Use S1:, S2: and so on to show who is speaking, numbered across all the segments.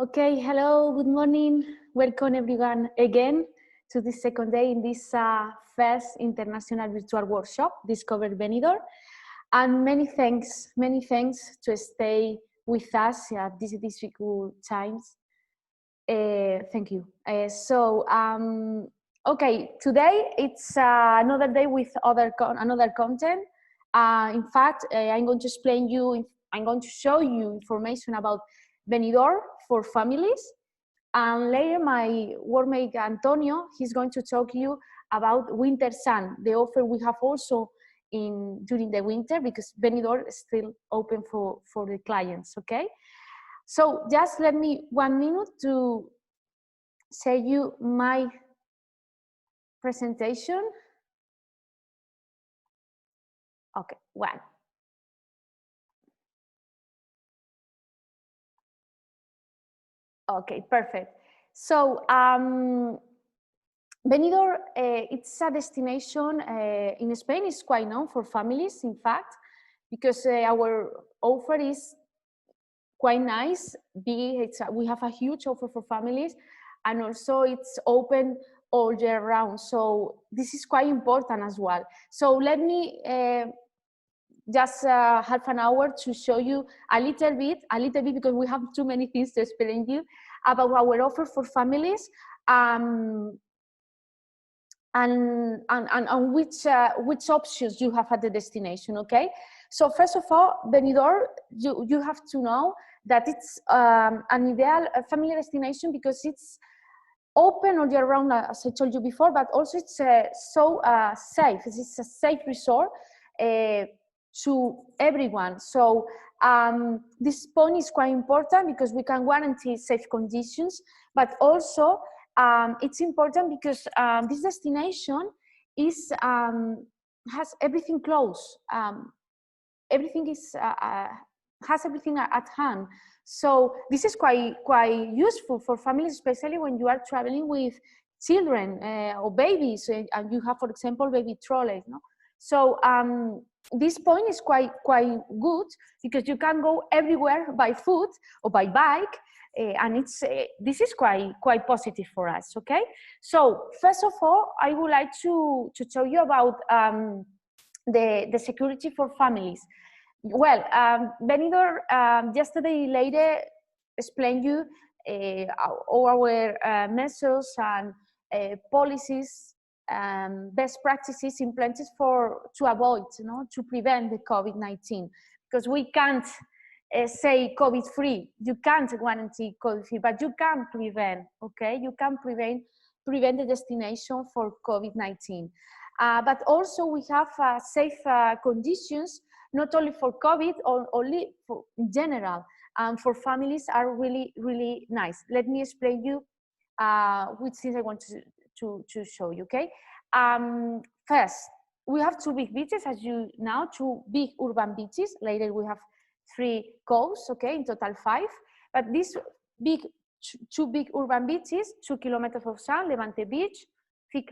S1: Okay, hello, good morning. Welcome everyone again to the second day in this first international virtual workshop, Discover Benidorm. And many thanks to stay with us at these difficult times. Thank you. Okay, today it's another day with another content. In fact, I'm going to I'm going to show you information about Benidorm for families. And later, my workmate Antonio, he's going to talk to you about Winter Sun, the offer we have also during the winter, because Benidorm is still open for the clients, okay? So just let me 1 minute to show you my presentation. Okay, one. Okay, perfect. So Benidorm, it's a destination in Spain. It's quite known for families, in fact, because our offer is quite nice. We have a huge offer for families, and also it's open all year round. So this is quite important as well. So let me just half an hour to show you a little bit, because we have too many things to explain you about our offer for families. And which options you have at the destination, okay? So first of all, Benidorm, you have to know that it's an ideal family destination because it's open all year round, as I told you before, but also it's so safe. It's a safe resort to everyone. So this point is quite important because we can guarantee safe conditions, but also it's important because this destination is has everything close. Everything is has everything at hand. So this is quite useful for families, especially when you are traveling with children or babies, and you have, for example, baby trolleys. No? So this point is quite good because you can go everywhere by foot or by bike. And it's this is quite positive for us. Okay, so first of all, I would like to tell you about the security for families. Well, Benidorm yesterday later explained you all our measures and policies, best practices implemented to avoid, to prevent the COVID-19, because we can't say COVID-free. You can't guarantee COVID-free, but you can prevent. Okay, you can prevent the destination for COVID-19. But also we have safe conditions, not only for COVID, or only for in general, and for families are really nice. Let me explain you which things I want to show you. Okay, first we have two big beaches, as you know, two big urban beaches. Later we have 3 coasts. Okay, in total 5. But these two big urban beaches, 2 kilometers of sand, Levante Beach, 3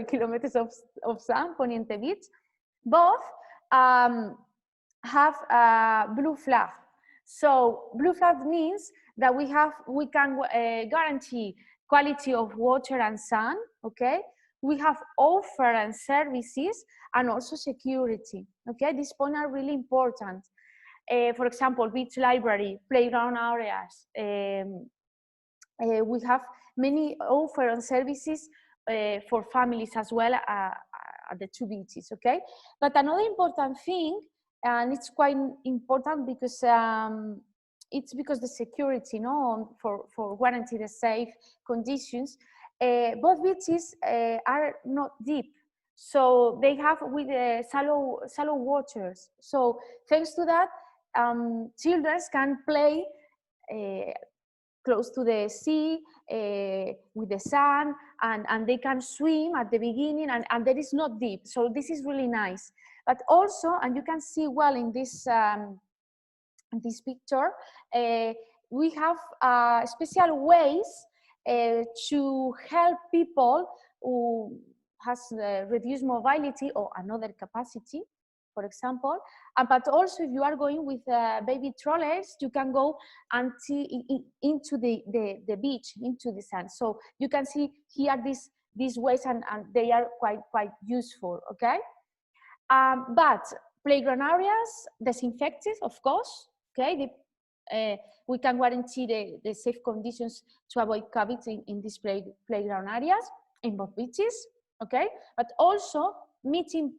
S1: kilometers of sand, Poniente Beach. Both have a blue flag. So blue flag means that we can guarantee quality of water and sun. Okay, we have offer and services and also security. Okay, these points are really important. For example, beach library, playground areas. We have many offer and services for families as well at the 2 beaches. Okay, but another important thing, and it's quite important because the security, for guarantee the safe conditions. Both beaches are not deep, so they have with shallow waters. So thanks to that, children can play close to the sea with the sun, and they can swim at the beginning, and there is not deep. So this is really nice. But also, and you can see well in this picture, we have special ways to help people who has reduced mobility or another capacity. for example. But also, if you are going with baby strollers, you can go into the beach, into the sand. So you can see here these ways, and they are quite useful, okay? But playground areas, disinfected, of course, okay? We can guarantee the safe conditions to avoid COVID in these playground areas, in both beaches, okay? But also meeting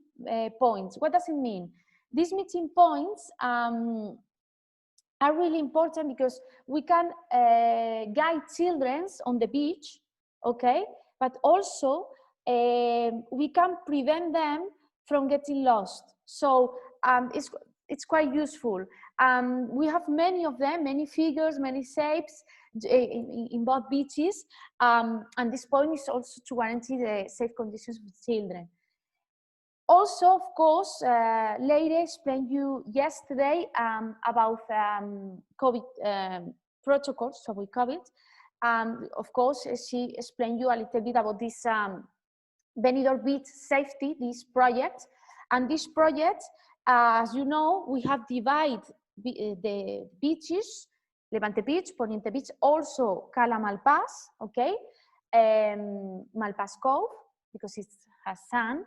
S1: points. What does it mean? These meeting points are really important because we can guide children on the beach, okay? But also we can prevent them from getting lost. So it's quite useful. We have many of them, many figures, many shapes in both beaches. And this point is also to guarantee the safe conditions for children. Also, of course, Leire explained you yesterday about COVID protocols, so with COVID. Of course, she explained you a little bit about this Benidorm Beach Safety, this project. And this project, as you know, we have divided the beaches, Levante Beach, Poniente Beach, also Cala Malpàs, okay? Malpàs Cove, because it has sand.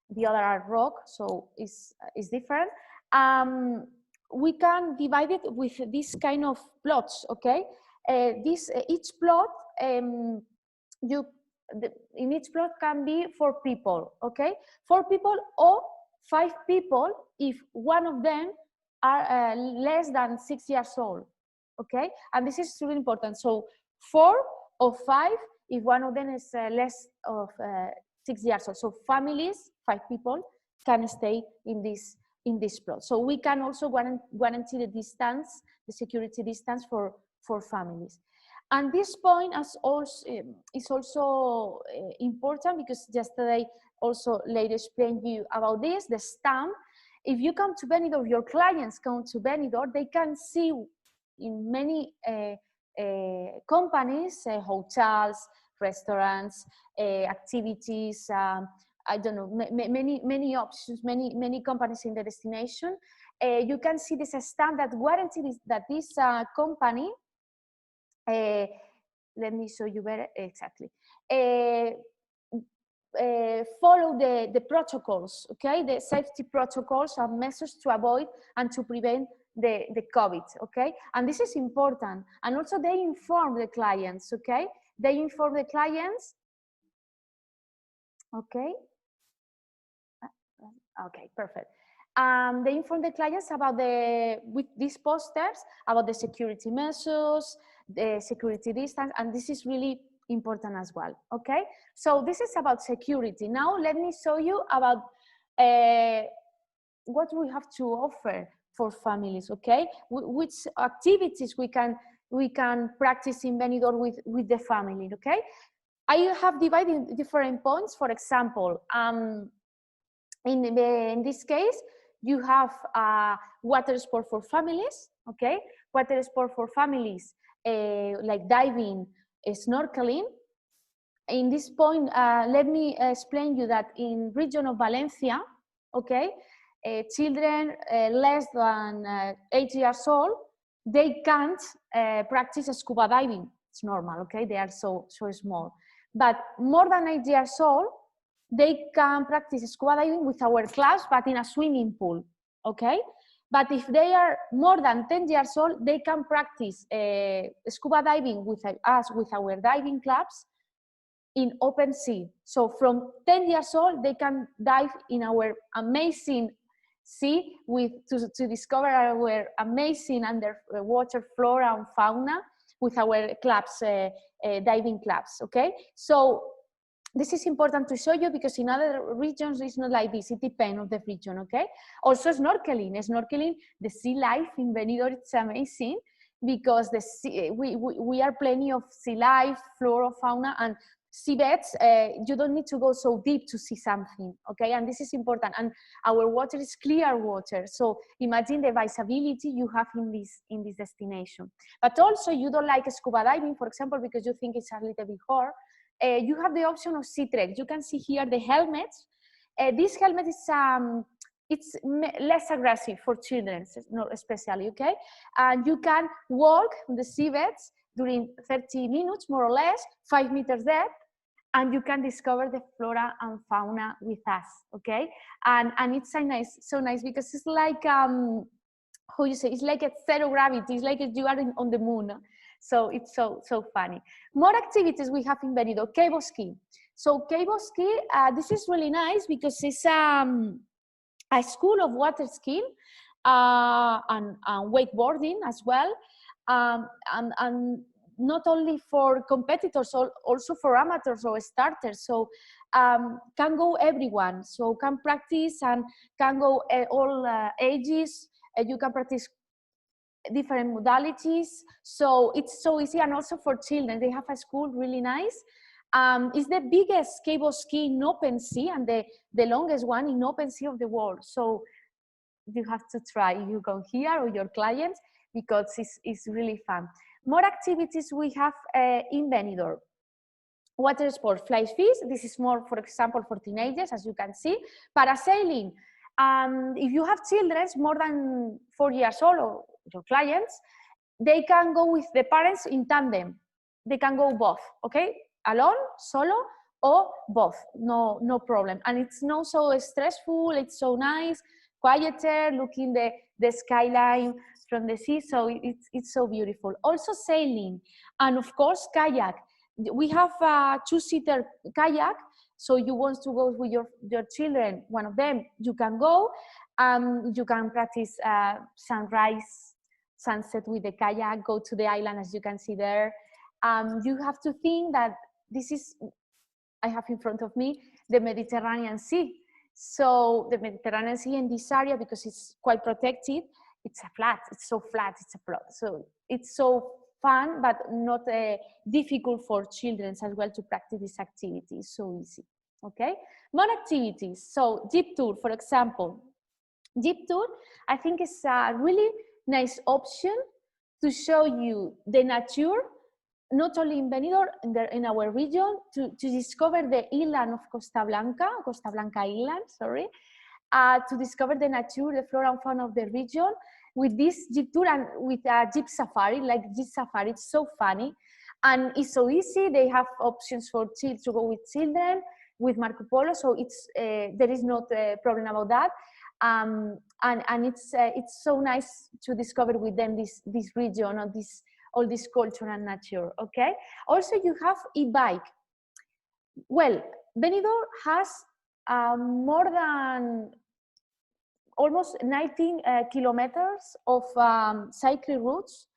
S1: The other are rock, so it's different. We can divide it with this kind of plots, okay? Each plot, in each plot can be 4 people, okay? 4 people or 5 people if one of them are less than 6 years old, okay? And this is really important. So 4 or 5 if one of them is less of 6 years old. So families, 5 people, can stay in this plot. So we can also guarantee the distance, the security distance for families. And this point is also important because yesterday also Leire explained you about this, the stamp. If you come to Benidorm, your clients come to Benidorm, they can see in many companies, hotels, restaurants, activities, I don't know, many options, many companies in the destination. You can see this stamp that guarantees that this company, let me show you better exactly, follow the protocols, okay, the safety protocols and measures to avoid and to prevent the COVID, okay? And this is important. And also they inform the clients, okay? They inform the clients, okay? Okay, perfect. They inform the clients about with these posters, about the security measures, the security distance, and this is really important as well, okay? So this is about security. Now let me show you about what we have to offer for families, okay? Which activities we can practice in Benidorm with the family, okay? I have divided different points. For example, in this case, you have water sport for families, okay? Water sport for families, like diving, snorkeling. In this point, let me explain you that in region of Valencia, okay, children less than 8 years old, they can't practice scuba diving. It's normal, okay? They are so small. But more than 8 years old, they can practice scuba diving with our class, but in a swimming pool, okay? But if they are more than 10 years old, they can practice scuba diving with us, with our diving clubs, in open sea. So from 10 years old, they can dive in our amazing sea to discover our amazing underwater flora and fauna with our clubs, diving clubs, okay? So this is important to show you because in other regions it's not like this. It depends on the region, okay? Also snorkeling, the sea life in Benidorm, it's amazing because the sea, we are plenty of sea life, flora, fauna, and seabeds. You don't need to go so deep to see something, okay? And this is important. And our water is clear water. So imagine the visibility you have in this destination. But also you don't like scuba diving, for example, because you think it's a little bit hard. You have the option of sea trek. You can see here the helmets. This helmet is it's less aggressive for children, especially, okay? And you can walk on the seabeds during 30 minutes, more or less, 5 meters depth, and you can discover the flora and fauna with us, okay? And it's so nice because it's like, how you say, it's like a zero gravity, it's like you are on the moon. So it's so funny. More activities we have in Benidorm, cable ski. So cable ski, this is really nice because it's a school of water skiing and wakeboarding as well, and not only for competitors, also for amateurs or starters. So can go everyone. So can practice and can go all ages. You can practice different modalities. So it's so easy, and also for children. They have a school really nice. It's the biggest cable ski in open sea and the longest one in open sea of the world. So you have to try if you come here or your clients, because it's really fun. More activities we have in Benidorm. Water sport, fly fish. This is more, for example, for teenagers, as you can see. Parasailing. If you have children more than 4 years old, or your clients, they can go with the parents in tandem. They can go both, okay? Alone, solo, or both, no problem. And it's not so stressful, it's so nice, quieter, looking the skyline from the sea, so it's so beautiful. Also sailing, and of course kayak. We have a two-seater kayak, so you want to go with your children, one of them, you can go. You can practice sunrise, sunset with the kayak, go to the island as you can see there. You have to think that this is, I have in front of me, the Mediterranean Sea. So the Mediterranean Sea in this area, because it's quite protected, it's so flat, so it's so fun, but not difficult for children as well to practice this activity. It's so easy, okay? More activities, so jeep tour, for example. Jeep tour, I think is a really nice option to show you the nature, not only in Benidorm, in our region, to discover the island of Costa Blanca Island, sorry, to discover the nature, the flora and fauna of the region, with this jeep tour and with a jeep safari, like jeep safari. It's so funny, and it's so easy. They have options for to go with children, with Marco Polo, so it's there is not a problem about that. And it's so nice to discover with them this region, or all this culture and nature, okay? Also, you have e-bike. Well, Benidorm has more than almost 19 kilometers of cycling routes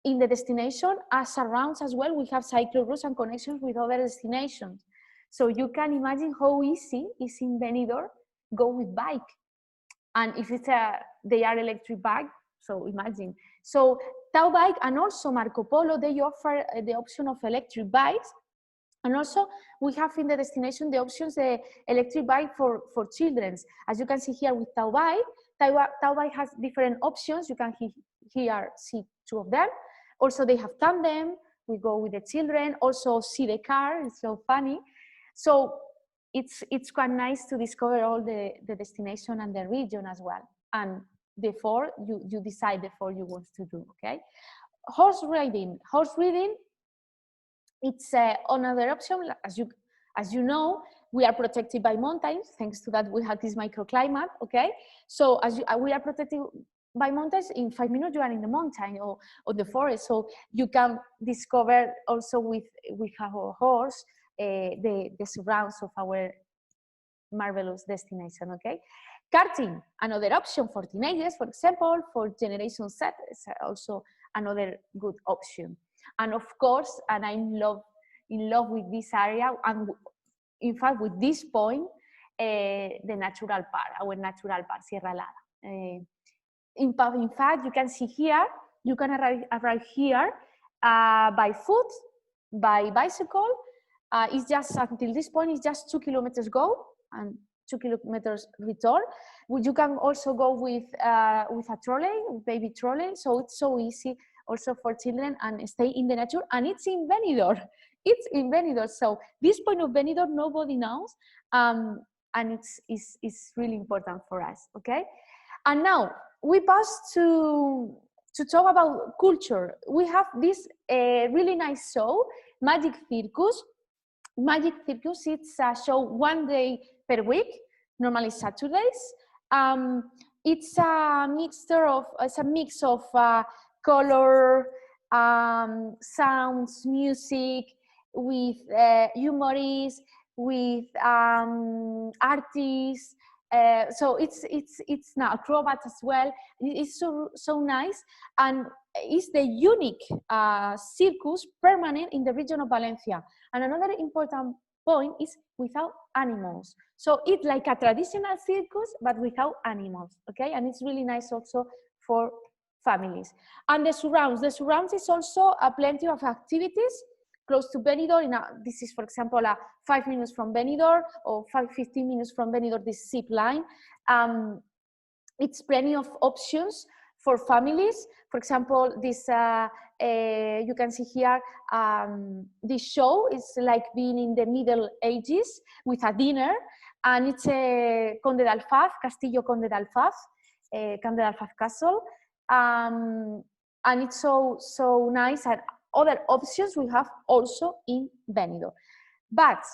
S1: in the destination. As around as well, we have cycling routes and connections with other destinations. So you can imagine how easy it is in Benidorm go with bike. And if it's they are electric bike, so imagine. So Tau Bike and also Marco Polo, they offer the option of electric bikes. And also we have in the destination the options, the electric bike for children. As you can see here with Tau Bike, Tau Bike has different options. You can here see two of them. Also they have tandem, we go with the children, also see the car, it's so funny. So it's quite nice to discover all the destination and the region as well. And therefore you decide what you want to do, okay? Horse riding, it's another option. As you know, we are protected by mountains. Thanks to that, we have this microclimate, okay? So we are protected by mountains. In 5 minutes, you are in the mountain or the forest. So you can discover also with our horse the surrounds of our marvelous destination, okay? Karting, another option for teenagers, for example, for Generation Z, is also another good option. And of course, and I'm in love with this area, and in fact, with this point, the natural park, our natural park, Sierra Helada. In fact, you can see here, you can arrive here by foot, by bicycle. It's just, until this point, it's just 2 kilometers go and 2 kilometers return. You can also go with a trolley, baby trolley, so it's so easy also for children and stay in the nature. And it's in Benidorm. It's in Benidorm. So this point of Benidorm, nobody knows. and it's really important for us, okay? And now we pass to talk about culture. We have this really nice show, Magic Circus. Magic Circus, it's a show 1 day per week, normally Saturdays. It's a mix of color, sounds, music, with humorists, with artists. So it's now acrobats as well. It's so nice, and it's the unique circus permanent in the region of Valencia. And another important point is without animals. So it's like a traditional circus, but without animals, okay? And it's really nice also for families. And the surrounds is also plenty of activities close to Benidorm. This is, for example, 5 minutes from Benidorm, or 15 minutes from Benidorm, this zip line. It's plenty of options for families. For example, this you can see here, this show is like being in the Middle Ages with a dinner, and it's a Conde d'Alfaz, Castillo Conde d'Alfaz, Conde d'Alfaz Castle, and it's so nice. And other options we have also in Benidorm. But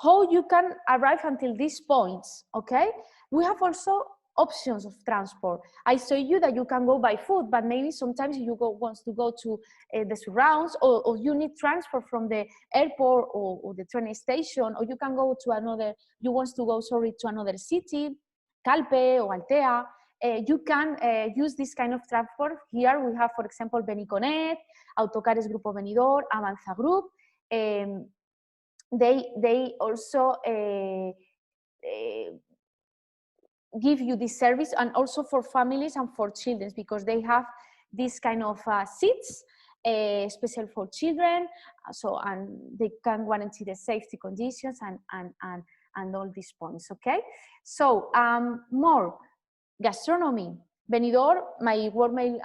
S1: how you can arrive until these points, okay? We have also options of transport. I show you that you can go by foot, but maybe sometimes you want to go to the surrounds, or you need transport from the airport or the train station, or you can go to another, you want to go, sorry, to another city, Calpe or Altea. You can use this kind of transport. Here we have, for example, Beniconet, Autocares Grupo Benidorm, Avanza Group. They also give you this service, and also for families and for children, because they have this kind of seats special for children, so, and they can guarantee the safety conditions and all these points, okay? So more gastronomy. Benidorm, my workmate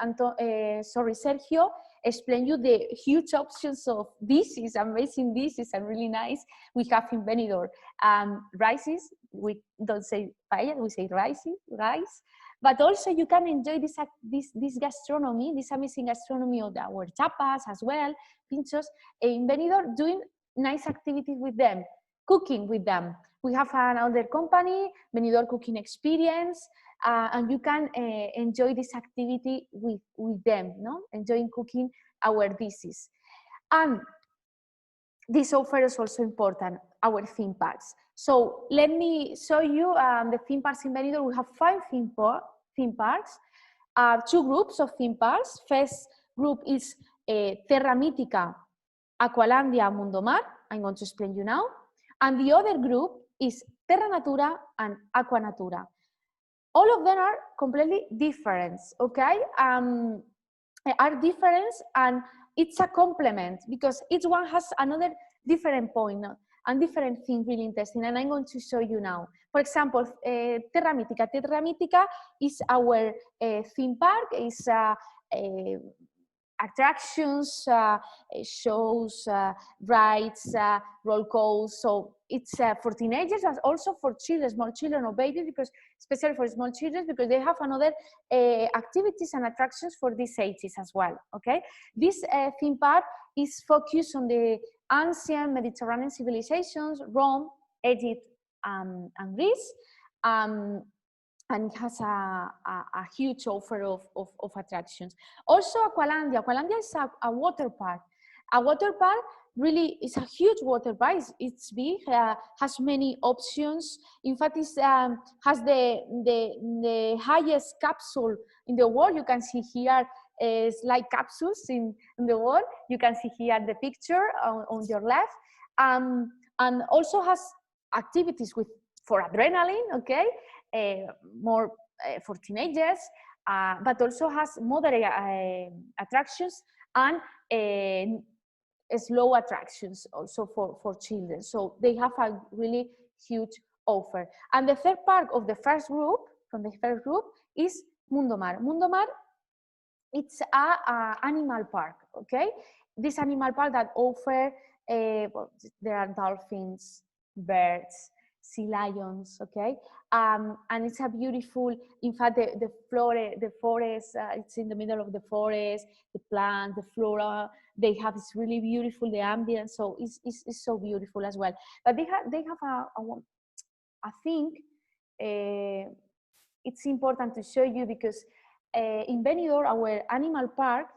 S1: Sergio explain you the huge options of dishes, amazing dishes, and really nice we have in Benidorm. Rices, we don't say paella, we say rice, but also you can enjoy this gastronomy, this amazing gastronomy of our tapas as well, pinchos, in Benidorm, doing nice activities with them, cooking with them. We have another company, Benidorm Cooking Experience, and you can enjoy this activity with them, no? Enjoying cooking our dishes. And this offer is also important, our theme parks. So let me show you the theme parks in Benidorm. We have 5 theme parks, 2 groups of theme parks. First group is Terra Mítica, Aqualandia, Mundo Mar. I'm going to explain you now. And the other group is Terra Natura and Aqua Natura. All of them are completely different, okay? Are different, and it's a complement, because each one has another different point and different thing really interesting, and I'm going to show you now. For example, Terra Mítica. Terra Mítica is our theme park. It's attractions, shows, rides, roll calls. So it's for teenagers, but also for children, small children or babies, because especially for small children, because they have another activities and attractions for these ages as well. Okay, this theme park is focused on the ancient Mediterranean civilizations, Rome, Egypt, and Greece. And it has a huge offer of attractions. Also, Aqualandia. Aqualandia is a water park. A water park really is a huge water park. It's big, has many options. In fact, it has the highest capsule in the world. You can see here slide capsules in the world. You can see here the picture on your left. And also has activities for adrenaline, okay? More for teenagers, but also has moderate attractions and slow attractions also for children. So they have a really huge offer. And the third part of the first group, from the first group, is Mundo Mar. Mundo Mar, it's a animal park, okay? This animal park that offer, well, there are dolphins, birds, sea lions, okay? And it's a beautiful, in fact, the forest, it's in the middle of the forest, the plant, the flora, they have, it's really beautiful, the ambience, so it's so beautiful as well. But they have I think it's important to show you because in Benidorm, our animal park,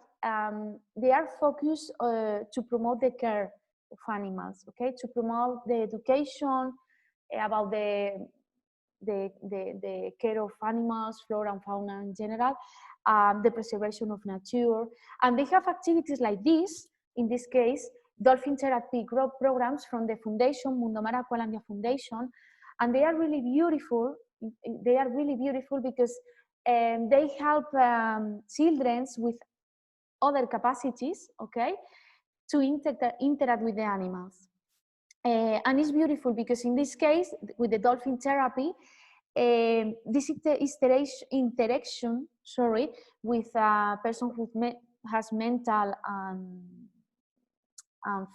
S1: they are focused to promote the care of animals, okay? To promote the education about the care of animals, flora and fauna in general, the preservation of nature. And they have activities like this, in this case, dolphin therapy programs from the foundation, Mundo Mar Aqualandia Foundation, and they are really beautiful. They are really beautiful because they help children with other capacities, okay, to interact with the animals. And it's beautiful because in this case, with the dolphin therapy, this interaction, with a person who has mental and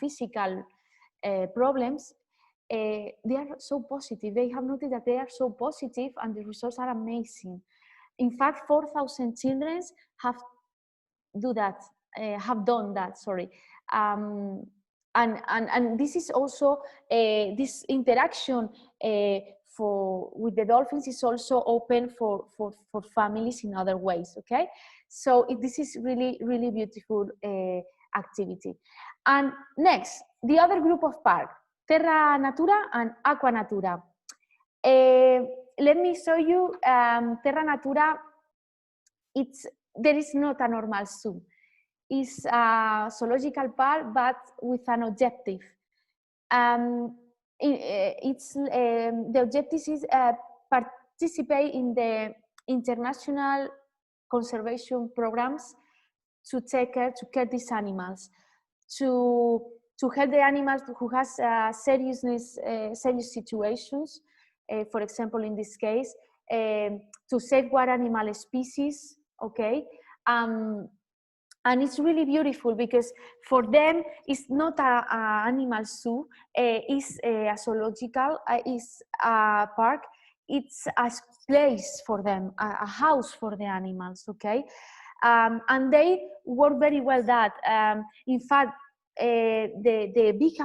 S1: physical problems, they are so positive. They have noticed that they are so positive and the results are amazing. In fact, 4,000 children have done that, and this is also this interaction with the dolphins is also open for families in other ways, okay? So this is really, really beautiful activity. And next, the other group of park, Terra Natura and Aqua Natura. Let me show you Terra Natura. There is not a normal zoo. It's a zoological park, but with an objective. The objective is participate in the international conservation programs to care these animals, to help the animals who has serious situations. For example, in this case, to safeguard animal species, okay? And it's really beautiful because for them, it's not an animal zoo, it's a zoological, it's a park, it's a place for them, a house for the animals, okay? And they work very well that. In fact, the big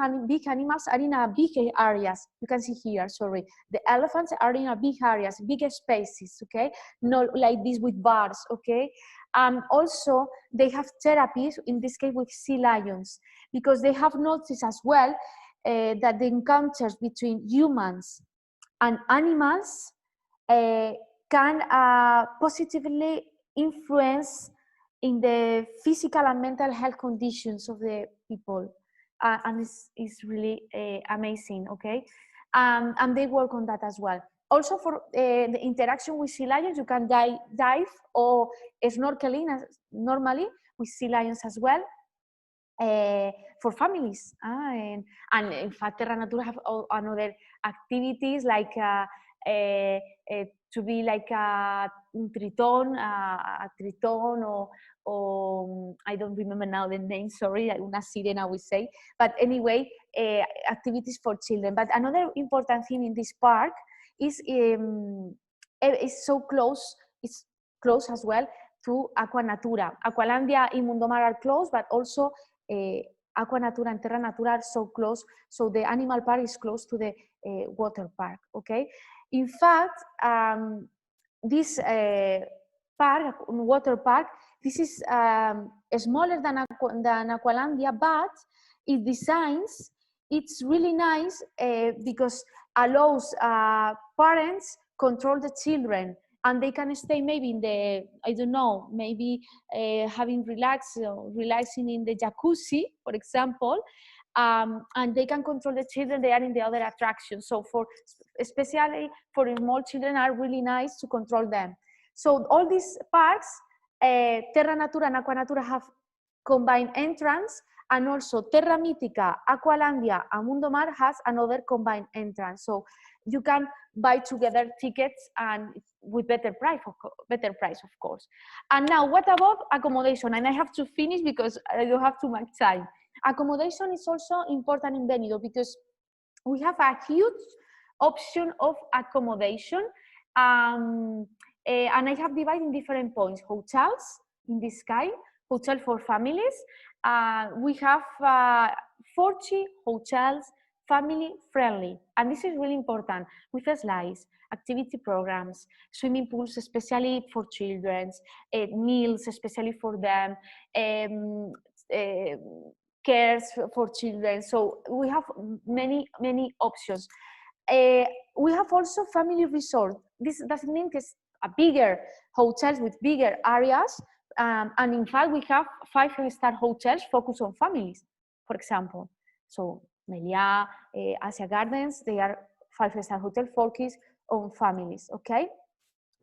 S1: animals are in a big areas. You can see here, the elephants are in a big areas, big spaces, okay? Not like this with bars, okay? Also, they have therapies, in this case with sea lions, because they have noticed as well that the encounters between humans and animals can positively influence in the physical and mental health conditions of the people. And it's really amazing, okay? And they work on that as well. Also for the interaction with sea lions, you can dive or snorkeling normally with sea lions as well for families. And in fact, Terra Natura have another activities like to be like a triton, or I don't remember now the name, sorry, una sirena we say. But anyway, activities for children. But another important thing in this park is so close, it's close as well to Aqua Natura. Aqualandia and Mundo Mar are close, but also Aqua Natura and Terra Natura are so close, so the animal park is close to the water park, okay? In fact, this park, water park, this is smaller than Aqualandia, but it designs, it's really nice because allows parents control the children, and they can stay maybe in the, I don't know, maybe relaxing in the jacuzzi, for example, and they can control the children. They are in the other attractions. So especially for small children, are really nice to control them. So all these parks, Terra Natura and Aqua Natura, have combined entrance, and also Terra Mítica, Aqualandia, and Mundo Mar has another combined entrance. So you can buy together tickets and with better price, of course. And now, what about accommodation? And I have to finish because I don't have too much time. Accommodation is also important in Benidorm because we have a huge option of accommodation. And I have divided in different points. Hotels, in this kind, hotel for families. We have 40 hotels, family friendly, and this is really important, with slides, activity programs, swimming pools especially for children, meals especially for them, cares for children. So we have many options. We have also family resort. This doesn't mean it's a bigger hotels with bigger areas, and in fact we have 5-star hotels focused on families, for example. So Meliá, Asia Gardens, they are 5-star hotel focused on families, okay?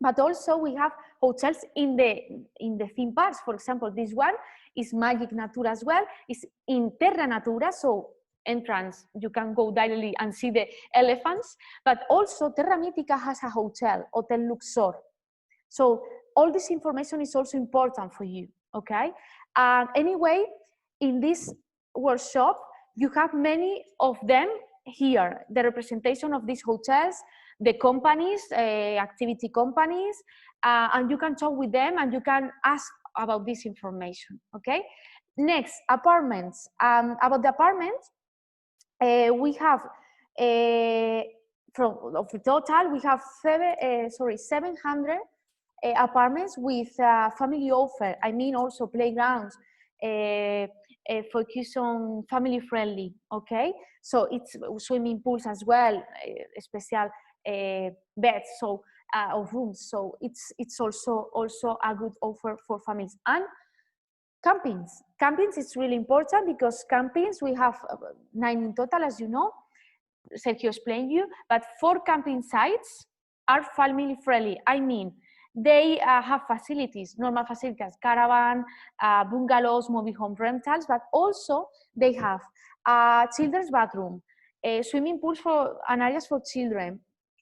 S1: But also we have hotels in the theme parks. For example, this one is Magic Natura as well. It's in Terra Natura, so entrance, you can go directly and see the elephants. But also Terra Mítica has a hotel, Hotel Luxor. So all this information is also important for you, okay? Anyway, in this workshop, you have many of them here, the representation of these hotels, the companies, activity companies, and you can talk with them and you can ask about this information, okay? Next, apartments. About the apartments, we have, of the total, we have 700 apartments with family offer. I mean also playgrounds, focus on family friendly, okay? So it's swimming pools as well, special beds, so of rooms. So it's also a good offer for families. And campings. Campings is really important because campings, we have 9 in total, as you know. Sergio explained you, but 4 camping sites are family friendly. I mean, they have facilities, normal facilities, caravan, bungalows, mobile home rentals, but also they have a children's bathroom, swimming pools and areas for children,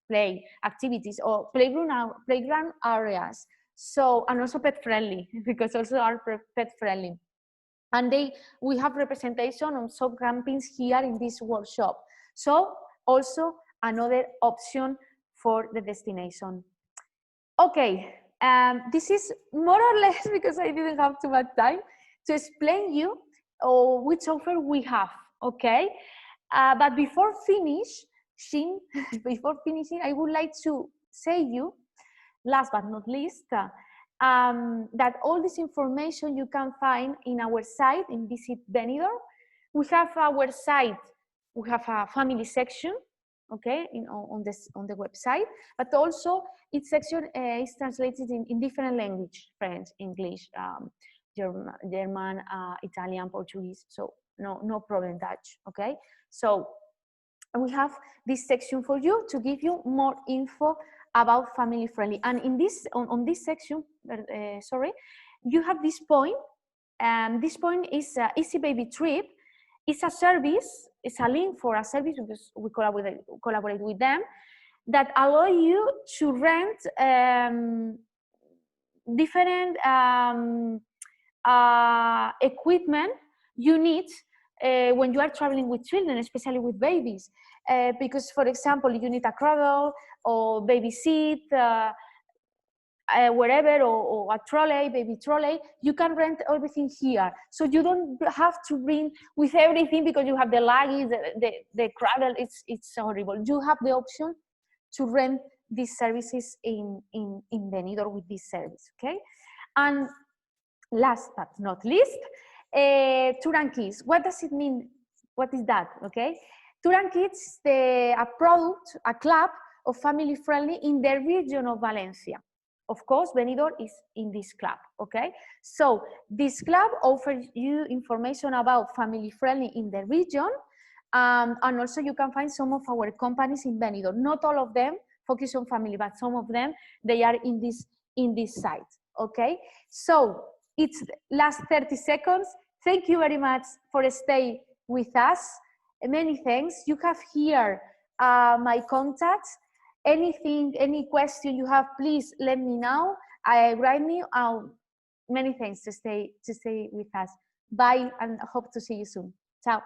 S1: play activities, or playground areas. So, and also pet friendly, because also are pet friendly. And we have representation on some campings here in this workshop. So also another option for the destination. Okay, this is more or less because I didn't have too much time to explain you which offer we have, okay? But before finishing, I would like to say you, last but not least, that all this information you can find in our site in Visit Benidorm. We have our site, we have a family section, okay, on the website, but also each section is translated in different language, French, English, German, Italian, Portuguese, so no problem, Dutch, okay? So we have this section for you to give you more info about family friendly. And in this, on this section, sorry, you have this point, and this point is Easy Baby Trip. It's a service, it's a link for a service because we collaborate with them that allow you to rent different equipment you need when you are traveling with children, especially with babies. Because, for example, you need a cradle or baby seat, wherever, or a trolley, baby trolley, you can rent everything here. So you don't have to bring with everything because you have the luggage, the cradle, it's horrible. You have the option to rent these services in Benidorm with this service, okay? And last but not least, Tour and Kids. What does it mean? What is that, okay? Tour and Kids, a product, a club of family friendly in the region of Valencia. Of course, Benidorm is in this club, okay? So this club offers you information about family friendly in the region, and also you can find some of our companies in Benidorm. Not all of them focus on family, but some of them, they are in this site, okay? So it's last 30 seconds. Thank you very much for staying with us. Many thanks. You have here my contacts. Anything, any question you have, please let me know. Write me. Many thanks to stay with us. Bye, and hope to see you soon. Ciao.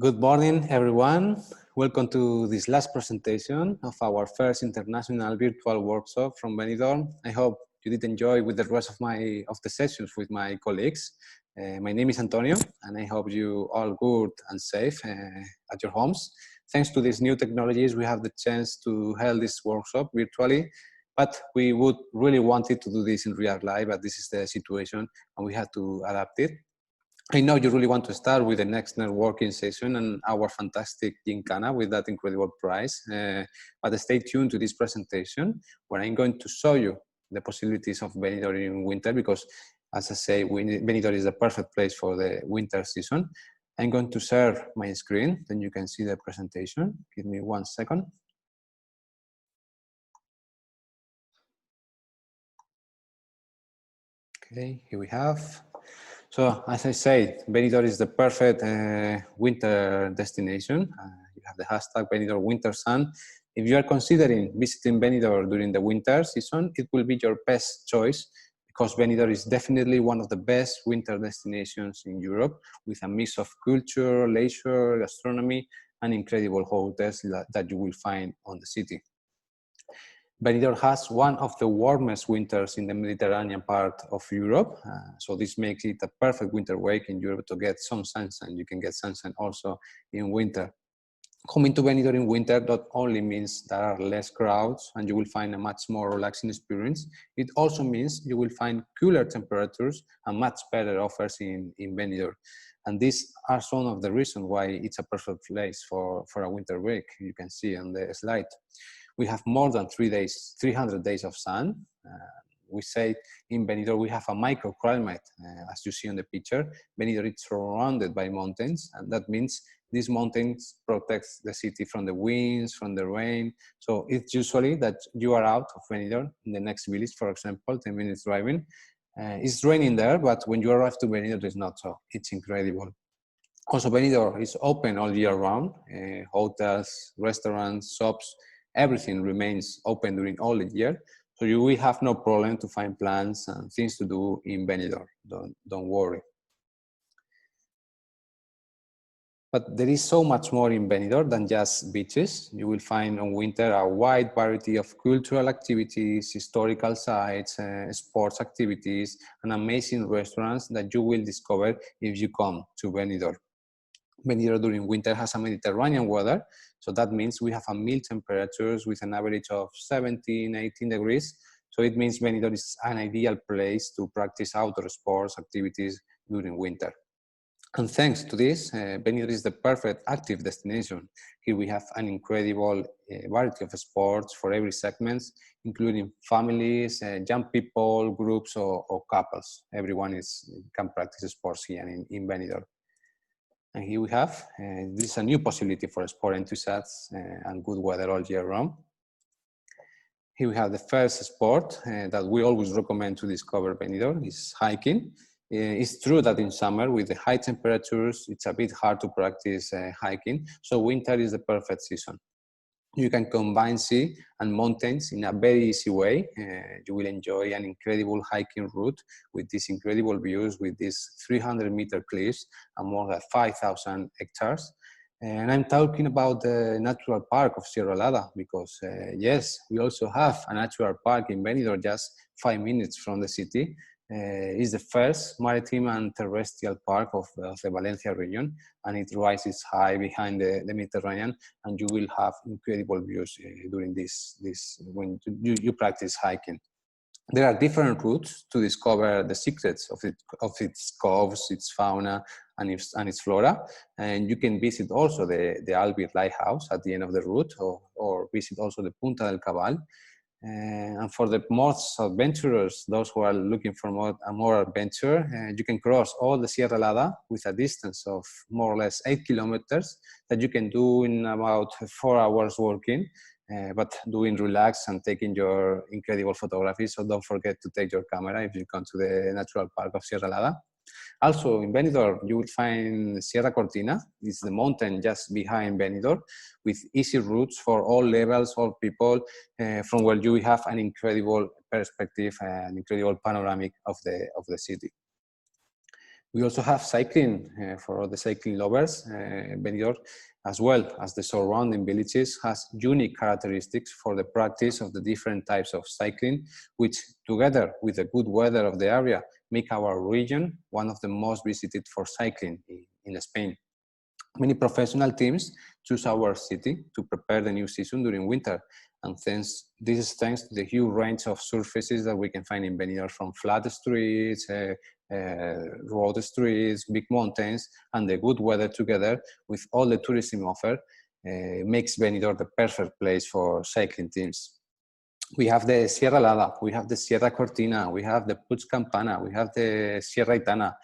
S2: Good morning, everyone. Welcome to this last presentation of our first international virtual workshop from Benidorm. I hope you did enjoy with the rest of the sessions with my colleagues. My name is Antonio, and I hope you all good and safe at your homes. Thanks to these new technologies, we have the chance to hold this workshop virtually, but we would really wanted to do this in real life, but this is the situation, and we have to adapt it. I know you really want to start with the next networking session and our fantastic gincana with that incredible prize, but stay tuned to this presentation where I'm going to show you the possibilities of Benidorm in winter because, as I say, Benidorm is the perfect place for the winter season. I'm going to share my screen, then you can see the presentation. Give me 1 second. Okay, here we have. So, as I said, Benidorm is the perfect winter destination. You have the hashtag Benidorm Winter Sun. If you are considering visiting Benidorm during the winter season, it will be your best choice because Benidorm is definitely one of the best winter destinations in Europe with a mix of culture, leisure, gastronomy, and incredible hotels that you will find on the city. Benidorm has one of the warmest winters in the Mediterranean part of Europe. So this makes it a perfect winter week in Europe to get some sunshine. You can get sunshine also in winter. Coming to Benidorm in winter not only means there are less crowds and you will find a much more relaxing experience, it also means you will find cooler temperatures and much better offers in Benidorm. And these are some of the reasons why it's a perfect place for a winter break. You can see on the slide. We have more than 300 days of sun. We say in Benidorm we have a microclimate, as you see on the picture. Benidorm is surrounded by mountains, and that means these mountains protect the city from the winds, from the rain. So it's usually that you are out of Benidorm in the next village, for example, 10 minutes driving. It's raining there, but when you arrive to Benidorm, it's not so. It's incredible. Also, Benidorm is open all year round. Hotels, restaurants, shops, everything remains open during all the year. So you will have no problem to find plans and things to do in Benidorm. Don't worry. But there is so much more in Benidorm than just beaches. You will find in winter a wide variety of cultural activities, historical sites, sports activities, and amazing restaurants that you will discover if you come to Benidorm. Benidorm during winter has a Mediterranean weather, so that means we have a mild temperatures with an average of 17, 18 degrees. So it means Benidorm is an ideal place to practice outdoor sports activities during winter. And thanks to this, Benidorm is the perfect active destination. Here we have an incredible variety of sports for every segment, including families, young people, groups, or couples. Everyone can practice sports here in Benidorm. And here we have, this is a new possibility for sport enthusiasts and good weather all year round. Here we have the first sport that we always recommend to discover Benidorm is hiking. It's true that in summer with the high temperatures, it's a bit hard to practice hiking. So winter is the perfect season. You can combine sea and mountains in a very easy way. You will enjoy an incredible hiking route with these incredible views, with these 300-meter cliffs and more than 5,000 hectares. And I'm talking about the natural park of Sierra Lada because, yes, we also have a natural park in Benidorm, just 5 minutes from the city. It's the first maritime and terrestrial park of the Valencia region, and it rises high behind the Mediterranean, and you will have incredible views during this when you practice hiking. There are different routes to discover the secrets of its coves, its fauna, and its flora. And you can visit also the Albir Lighthouse at the end of the route, or visit also the Punta del Cabal. And for the most adventurers, those who are looking for more adventure, you can cross all the Sierra Lada with a distance of more or less 8 kilometers that you can do in about 4 hours walking, but doing relax and taking your incredible photography. So don't forget to take your camera if you come to the natural park of Sierra Lada. Also in Benidorm, you will find Sierra Cortina. It's the mountain just behind Benidorm with easy routes for all levels, all people, from where you will have an incredible perspective and incredible panoramic of the city. We also have cycling for all the cycling lovers. Benidorm, as well as the surrounding villages, has unique characteristics for the practice of the different types of cycling, which together with the good weather of the area, make our region one of the most visited for cycling in Spain. Many professional teams choose our city to prepare the new season during winter. And this is thanks to the huge range of surfaces that we can find in Benidorm, from flat streets, road streets, big mountains, and the good weather together with all the tourism offer makes Benidorm the perfect place for cycling teams. We have the Sierra Lada, we have the Sierra Cortina, we have the Puig Campana, we have the Sierra Itana.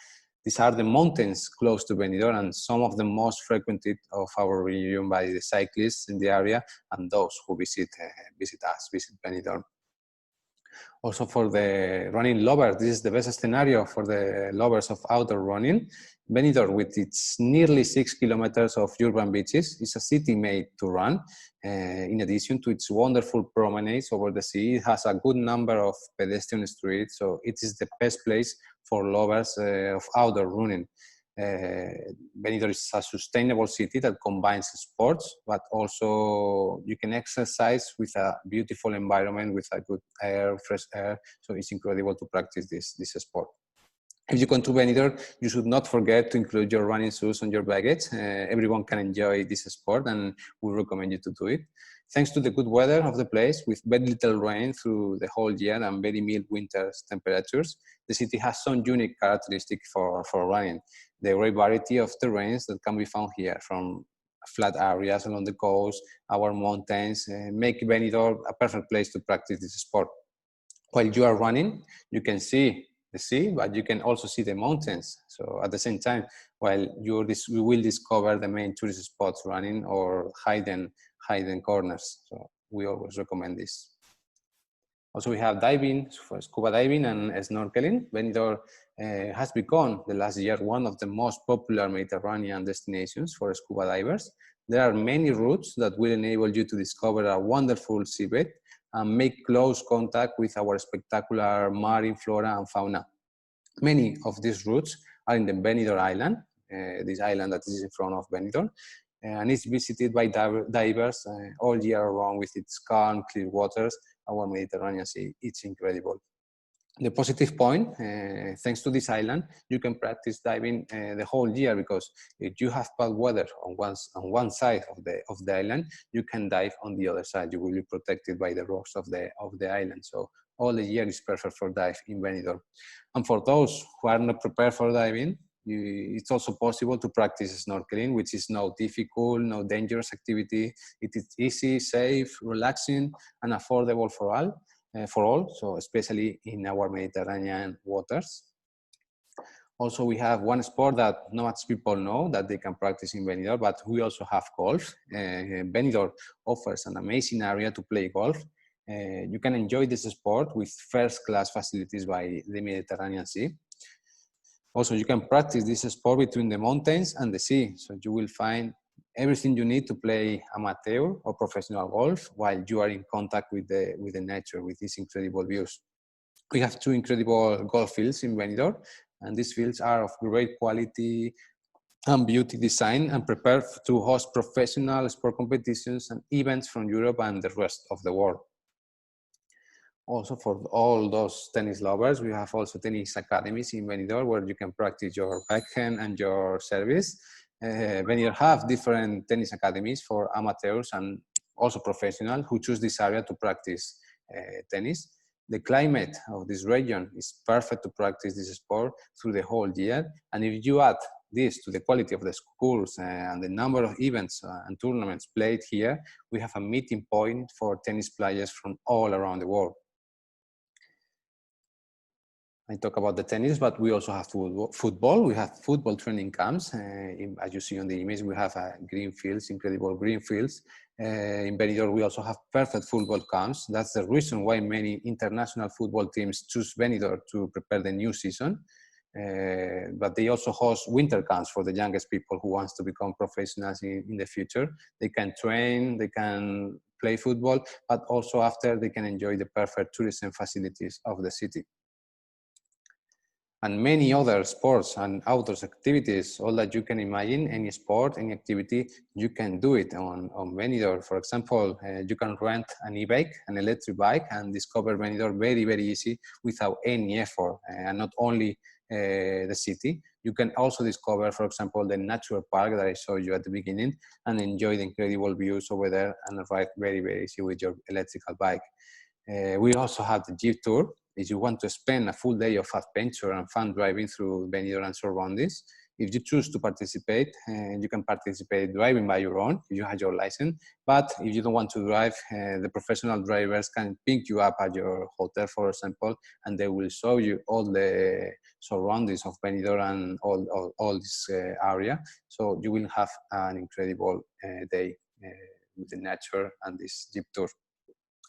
S2: These are the mountains close to Benidorm and some of the most frequented of our region by the cyclists in the area and those who visit Benidorm. Also for the running lovers, this is the best scenario for the lovers of outdoor running. Benidorm, with its nearly 6 kilometers of urban beaches, is a city made to run. In addition to its wonderful promenades over the sea, it has a good number of pedestrian streets, so it is the best place for lovers of outdoor running. Benidorm is a sustainable city that combines sports, but also you can exercise with a beautiful environment, with a good air, fresh air. So it's incredible to practice this sport. If you come to Benidorm, you should not forget to include your running shoes on your baggage. Everyone can enjoy this sport and we recommend you to do it. Thanks to the good weather of the place, with very little rain through the whole year and very mild winter temperatures, the city has some unique characteristics for running. The great variety of terrains that can be found here, from flat areas along the coast, our mountains, make Benidorm a perfect place to practice this sport. While you are running, you can see the sea, but you can also see the mountains. So at the same time, while you will discover the main tourist spots running or hidden corners. So we always recommend this. Also, we have diving, for scuba diving and snorkeling. Benidorm has become, the last year, one of the most popular Mediterranean destinations for scuba divers. There are many routes that will enable you to discover a wonderful seabed and make close contact with our spectacular marine flora and fauna. Many of these routes are in the Benidorm Island, this island that is in front of Benidorm, and it's visited by divers all year round with its calm, clear waters. Our Mediterranean Sea, it's incredible. The positive point, thanks to this island, you can practice diving the whole year, because if you have bad weather on one side of the island, you can dive on the other side. You will be protected by the rocks of the island. So all the year is perfect for dive in Benidorm. And for those who are not prepared for diving, it's also possible to practice snorkeling, which is no difficult, no dangerous activity. It is easy, safe, relaxing, and affordable for all, so especially in our Mediterranean waters. Also, we have one sport that not much people know that they can practice in Benidorm, but we also have golf. Benidorm offers an amazing area to play golf. You can enjoy this sport with first-class facilities by the Mediterranean Sea. Also, you can practice this sport between the mountains and the sea. So you will find everything you need to play amateur or professional golf while you are in contact with the nature, with these incredible views. We have two incredible golf fields in Benidorm, and these fields are of great quality and beauty design and prepared to host professional sport competitions and events from Europe and the rest of the world. Also, for all those tennis lovers, we have also tennis academies in Benidorm where you can practice your backhand and your service. Benidorm have different tennis academies for amateurs and also professionals who choose this area to practice tennis. The climate of this region is perfect to practice this sport through the whole year. And if you add this to the quality of the schools and the number of events and tournaments played here, we have a meeting point for tennis players from all around the world. I talk about the tennis, but we also have football. We have football training camps. As you see on the image, we have green fields, incredible green fields. In Benidorm, we also have perfect football camps. That's the reason why many international football teams choose Benidorm to prepare the new season. But they also host winter camps for the youngest people who wants to become professionals in the future. They can train, they can play football, but also after they can enjoy the perfect tourism facilities of the city. and many other sports and outdoors activities, all that you can imagine, any sport, any activity, you can do it on Benidorm. For example, you can rent an e-bike, an electric bike, and discover Benidorm very, very easy without any effort. And not only the city, you can also discover, for example, the natural park that I showed you at the beginning and enjoy the incredible views over there and ride very, very easy with your electrical bike. We also have the Jeep Tour. If you want to spend a full day of adventure and fun driving through Benidorm and surroundings, if you choose to participate, you can participate driving by your own if you have your license. But if you don't want to drive, the professional drivers can pick you up at your hotel, for example, and they will show you all the surroundings of Benidorm and all this area. So you will have an incredible day with the nature and this Jeep Tour.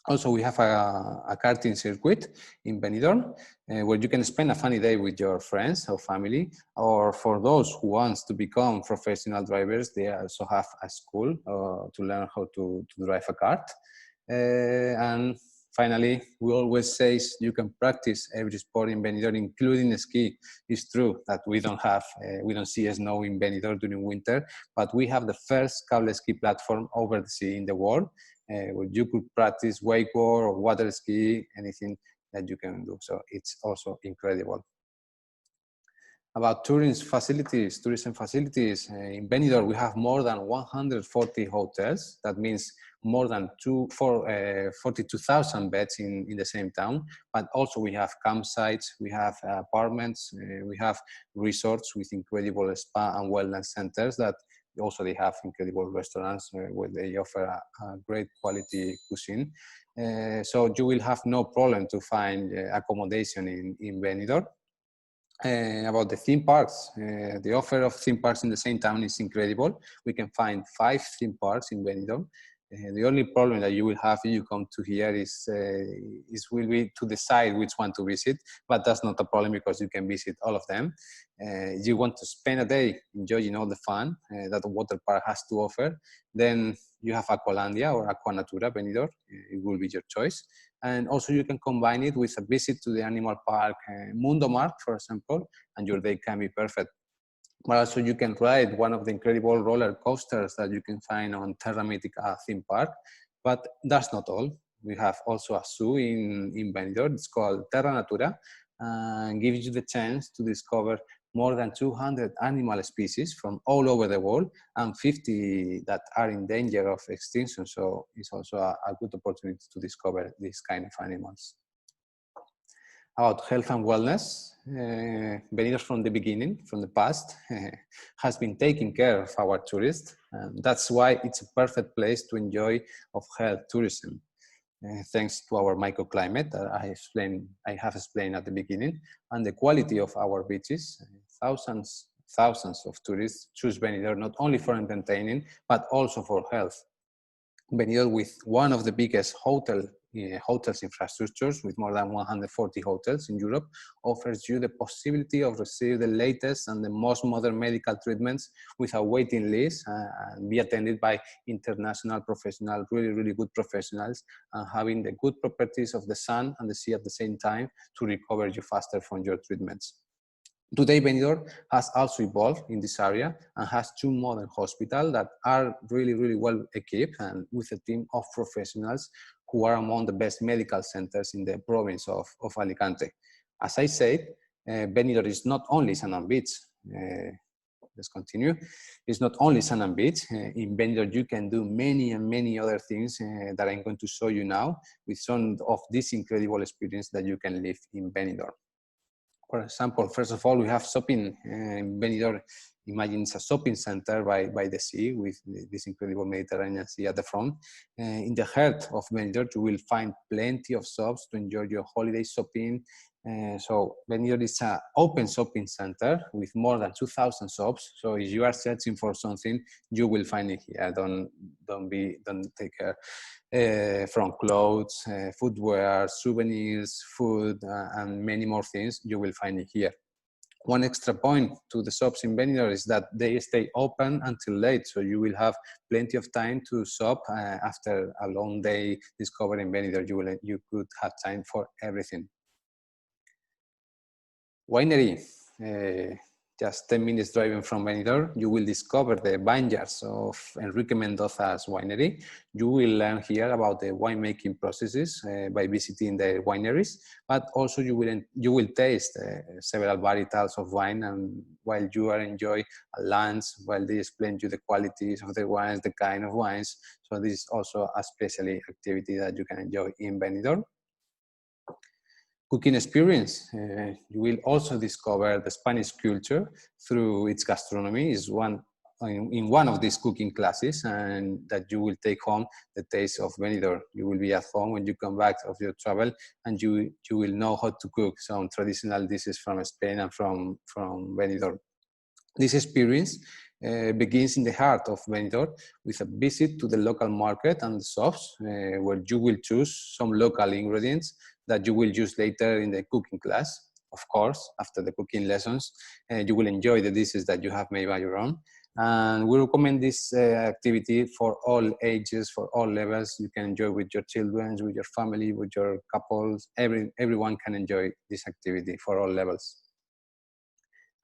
S2: Also, we have a karting circuit in Benidorm where you can spend a funny day with your friends or family, or for those who want to become professional drivers, they also have a school to learn how to drive a kart. And finally, we always say you can practice every sport in Benidorm, including ski. It's true that we don't see snow in Benidorm during winter, but we have the first cable ski platform over the sea in the world, where you could practice wakeboard or water ski, anything that you can do. So it's also incredible. About tourism facilities, in Benidorm, we have more than 140 hotels. That means more than 42,000 beds in the same town. But also we have campsites, we have apartments, we have resorts with incredible spa and wellness centers that also they have incredible restaurants where they offer a great quality cuisine. So you will have no problem to find accommodation in Benidorm. About the theme parks, the offer of theme parks in the same town is incredible. We can find 5 theme parks in Benidorm. The only problem that you will have if you come to here is will be to decide which one to visit, but that's not a problem because you can visit all of them. If you want to spend a day enjoying all the fun that the water park has to offer, then you have Aqualandia or Aquanatura Benidorm. It will be your choice. And also you can combine it with a visit to the animal park, Mundo Mark, for example, and your day can be perfect. But also you can ride one of the incredible roller coasters that you can find on Terra Mythica theme park. But that's not all. We have also a zoo in Benidorm. It's called Terra Natura, and gives you the chance to discover more than 200 animal species from all over the world and 50 that are in danger of extinction. So it's also a good opportunity to discover these kind of animals. About health and wellness, Benidorm from the beginning, from the past, has been taking care of our tourists. That's why it's a perfect place to enjoy of health tourism. Thanks to our microclimate that I have explained at the beginning, and the quality of our beaches. Thousands of tourists choose Benidorm not only for entertaining, but also for health. Benidorm, with one of the biggest hotels infrastructures, with more than 140 hotels in Europe, offers you the possibility of receiving the latest and the most modern medical treatments without waiting lists, and be attended by international professionals, really, really good professionals, and having the good properties of the sun and the sea at the same time to recover you faster from your treatments. Today, Benidorm has also evolved in this area and has 2 modern hospitals that are really, really well equipped and with a team of professionals who are among the best medical centers in the province of Alicante. As I said, Benidorm is not only sand and beach. Let's continue. It's not only sand and beach. In Benidorm, you can do many and many other things that I'm going to show you now with some of this incredible experience that you can live in Benidorm. For example, first of all, we have shopping in Benidorm. Imagine it's a shopping center by the sea with this incredible Mediterranean Sea at the front. In the heart of Benidorm, you will find plenty of shops to enjoy your holiday shopping. So Benidorm is an open shopping center with more than 2,000 shops. So if you are searching for something, you will find it here. Don't take care. From clothes, footwear, souvenirs, food, and many more things, you will find it here. One extra point to the shops in Benidorm is that they stay open until late, so you will have plenty of time to shop after a long day discovering Benidorm. You could have time for everything. Winery, just 10 minutes driving from Benidorm, you will discover the vineyards of Enrique Mendoza's winery. You will learn here about the winemaking processes by visiting the wineries, but also you will taste several varietals of wine, and while you are enjoy a lunch, while they explain you the qualities of the wines, the kind of wines. So this is also a special activity that you can enjoy in Benidorm. Cooking experience. You will also discover the Spanish culture through its gastronomy. Is one in one of these cooking classes, and that you will take home the taste of Benidorm. You will be at home when you come back of your travel, and you will know how to cook some traditional dishes from Spain and from Benidorm. This experience begins in the heart of Benidorm with a visit to the local market and the shops where you will choose some local ingredients that you will use later in the cooking class. Of course, after the cooking lessons, you will enjoy the dishes that you have made by your own. And we recommend this activity for all ages, for all levels. You can enjoy with your children, with your family, with your couples. Everyone can enjoy this activity for all levels.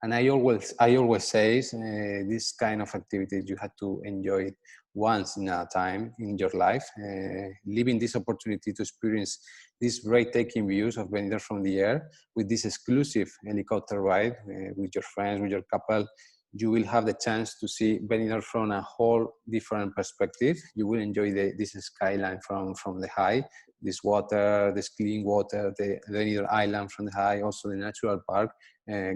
S2: And I always say this kind of activities you have to enjoy it once in a time in your life. Living this opportunity to experience these breathtaking views of Benidorm from the air with this exclusive helicopter ride with your friends, with your couple, you will have the chance to see Benidorm from a whole different perspective. You will enjoy this skyline from the high, this water, this clean water, the Benidorm Island from the high, also the natural park.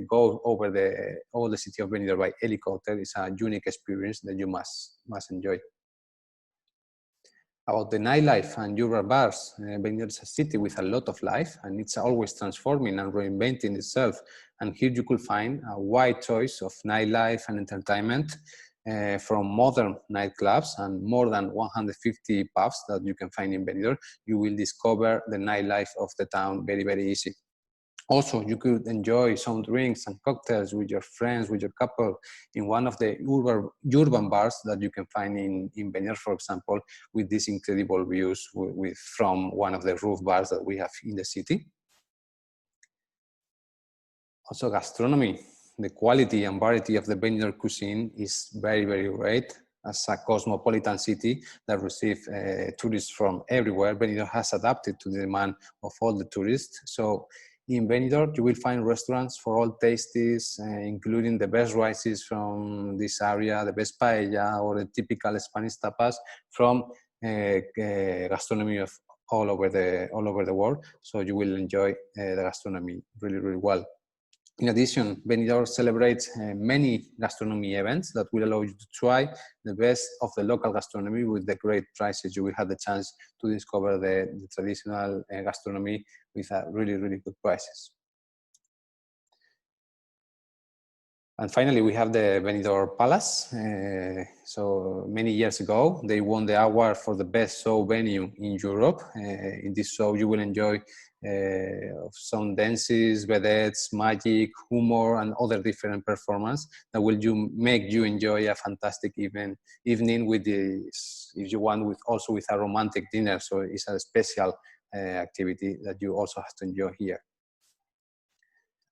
S2: Go over all the city of Benidorm by helicopter is a unique experience that you must enjoy. About the nightlife and urban bars, Benidorm is a city with a lot of life, and it's always transforming and reinventing itself. And here you could find a wide choice of nightlife and entertainment, from modern nightclubs and more than 150 pubs that you can find in Benidorm. You will discover the nightlife of the town very, very easy. Also, you could enjoy some drinks and cocktails with your friends, with your couple, in one of the urban bars that you can find in Benidorm, for example, with these incredible views from one of the roof bars that we have in the city. Also, gastronomy. The quality and variety of the Benidorm cuisine is very, very great. As a cosmopolitan city that receives tourists from everywhere, Benidorm has adapted to the demand of all the tourists. So in Benidorm, you will find restaurants for all tastes, including the best rices from this area, the best paella, or the typical Spanish tapas from gastronomy of all over the world. So you will enjoy the gastronomy really, really well. In addition, Benidorm celebrates many gastronomy events that will allow you to try the best of the local gastronomy with the great prices. You will have the chance to discover the traditional gastronomy with really, really good prices. And finally, we have the Benidorm Palace. So many years ago, they won the award for the best show venue in Europe. In this show, you will enjoy some dances, vedettes, magic, humor, and other different performances that will make you enjoy a fantastic evening with this, if you want, also with a romantic dinner. So it's a special activity that you also have to enjoy here.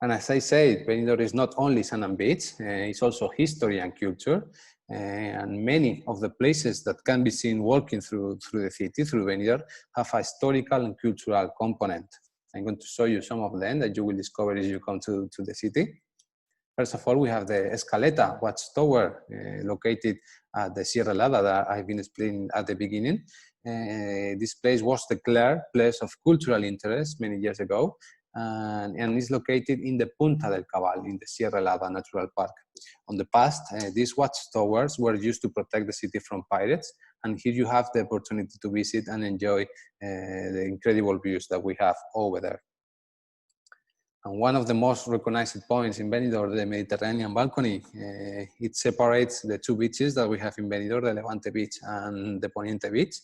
S2: And as I said, Benidorm is not only sand and beach, it's also history and culture. And many of the places that can be seen walking through the city, through Benidorm, have a historical and cultural component. I'm going to show you some of them that you will discover as you come to the city. First of all, we have the Escaleta watchtower located at the Sierra Helada that I've been explaining at the beginning. This place was declared place of cultural interest many years ago, and is located in the Punta del Cabal in the Sierra Helada Natural Park. On the past, these watchtowers were used to protect the city from pirates, and here you have the opportunity to visit and enjoy the incredible views that we have over there. And one of the most recognized points in Benidorm, the Mediterranean balcony, it separates the two beaches that we have in Benidorm, the Levante beach and the Poniente beach.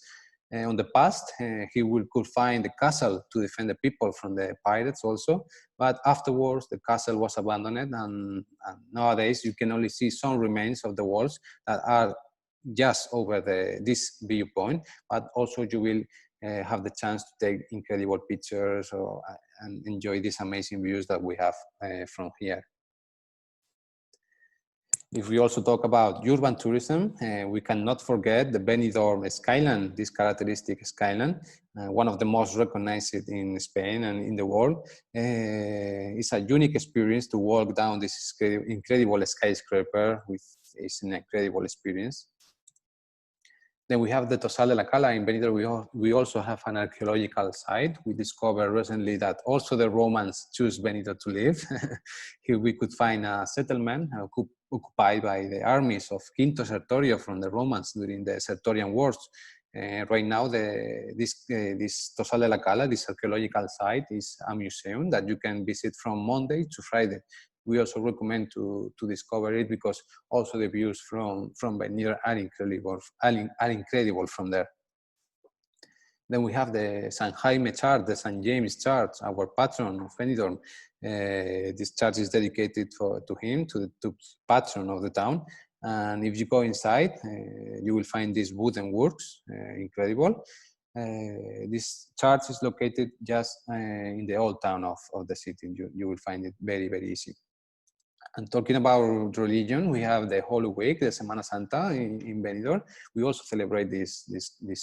S2: On the past, he could find the castle to defend the people from the pirates also, but afterwards the castle was abandoned, and nowadays you can only see some remains of the walls that are just over this viewpoint, but also you will have the chance to take incredible pictures enjoy these amazing views that we have from here. If we also talk about urban tourism, we cannot forget the Benidorm skyline, this characteristic skyline, one of the most recognized in Spain and in the world. It's a unique experience to walk down this incredible skyscraper. It's an incredible experience. Then we have the Tosal de la Cala in Benidorm. We also have an archaeological site. We discovered recently that also the Romans choose Benidorm to live. Here we could find a settlement occupied by the armies of Quinto Sertorio from the Romans during the Sertorian Wars. Right now, this Tosal de la Cala, this archaeological site, is a museum that you can visit from Monday to Friday. We also recommend to discover it because also the views from Benidorm are incredible from there. Then we have the San Jaime Church, the St. James Church, our patron of Benidorm. This church is dedicated to him, to the patron of the town. And if you go inside, you will find these wooden works, incredible. This church is located just in the old town of the city. You will find it very, very easy. And talking about religion, we have the Holy Week, the Semana Santa in Benidorm. We also celebrate this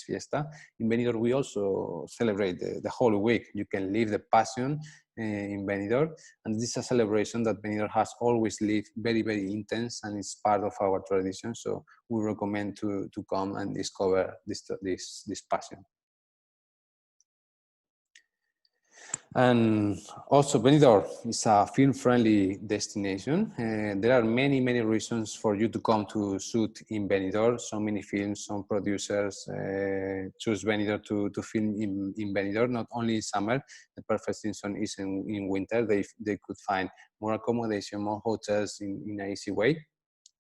S2: fiesta. In Benidorm, we also celebrate the Holy Week. You can live the Passion in Benidorm. And this is a celebration that Benidorm has always lived very, very intense, and it's part of our tradition. So we recommend to come and discover this Passion. And also Benidorm is a film-friendly destination. There are many, many reasons for you to come to shoot in Benidorm. So many films, some producers choose Benidorm to film in Benidorm, not only in summer. The perfect season is in winter. They could find more accommodation, more hotels in an easy way.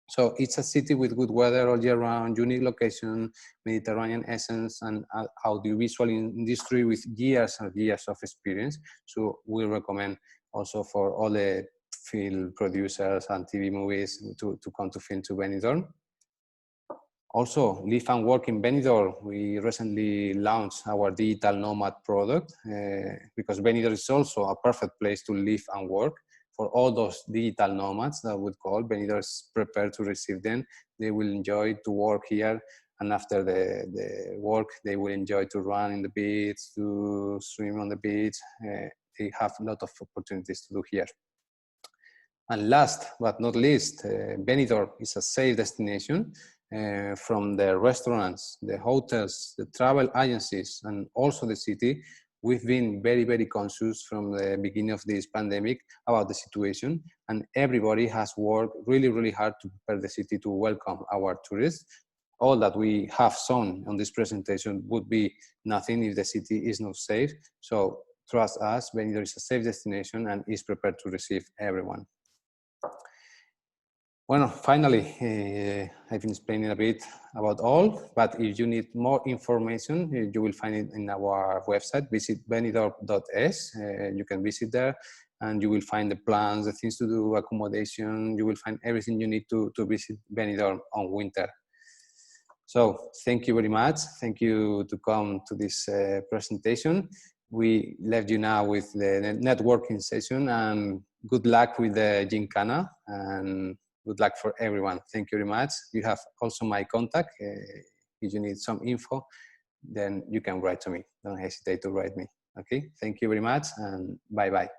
S2: So it's a city with good weather all year round, unique location, Mediterranean essence, and audiovisual industry with years and years of experience. So we recommend also for all the film producers and TV movies to come to film to Benidorm. Also, live and work in Benidorm. We recently launched our digital nomad product because Benidorm is also a perfect place to live and work. For all those digital nomads that would call, Benidorm is prepared to receive them. They will enjoy to work here, and after the work, they will enjoy to run in the beach, to swim on the beach. They have a lot of opportunities to do here. And last but not least, Benidorm is a safe destination from the restaurants, the hotels, the travel agencies, and also the city. We've been very, very conscious from the beginning of this pandemic about the situation, and everybody has worked really, really hard to prepare the city to welcome our tourists. All that we have shown on this presentation would be nothing if the city is not safe. So trust us, Benidorm is a safe destination and is prepared to receive everyone. Well, finally, I've been explaining a bit about all, but if you need more information, you will find it in our website, visit benidorm.es. You can visit there and you will find the plans, the things to do, accommodation. You will find everything you need to visit Benidorm on winter. So thank you very much. Thank you to come to this presentation. We left you now with the networking session, and good luck with the Gincana, and good luck for everyone. Thank you very much. You have also my contact. If you need some info, then you can write to me. Don't hesitate to write me. Okay, thank you very much, and bye-bye.